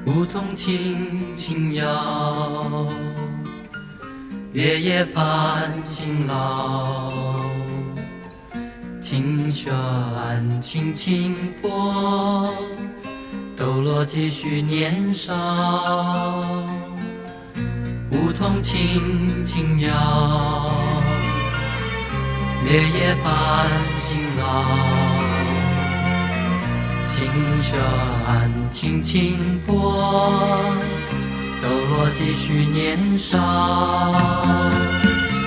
梧桐轻轻摇，月夜繁星老。琴弦轻轻拨，抖落几许年少。梧桐轻轻摇，月夜繁星老。琴弦轻轻拨，抖落几许年少。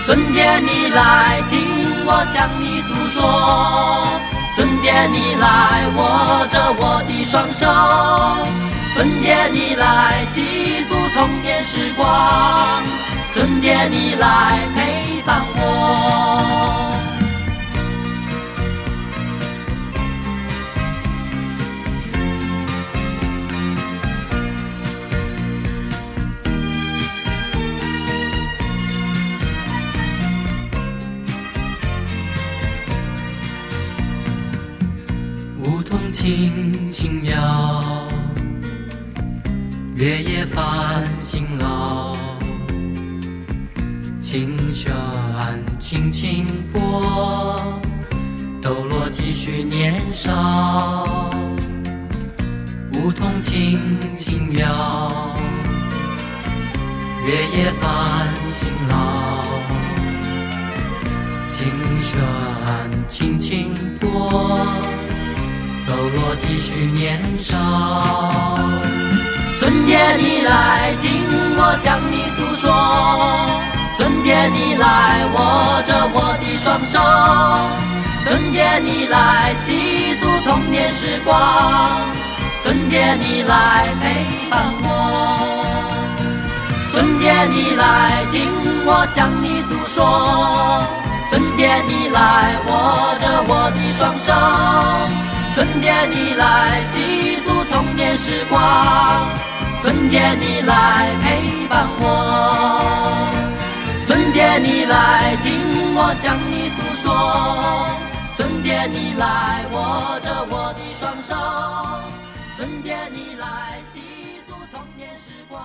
春天你来听我向你诉说，春天你来握着我的双手，春天你来细数童年时光，春天你来陪伴我。梧桐轻轻摇，月夜繁星老。琴弦轻轻拨，抖落几许年少。梧桐轻轻摇，月夜繁星老。琴弦轻轻拨，抖落几许年少。春天你来听我向你诉说，春天你来握着我的双手，春天你来细数童年时光，春天你来陪伴我。春天你来听我向你诉说，春天你来握着我的双手，春天你来细数童年时光，春天你来陪伴我。春天你来听我向你诉说，春天你来握着我的双手，春天你来细数童年时光。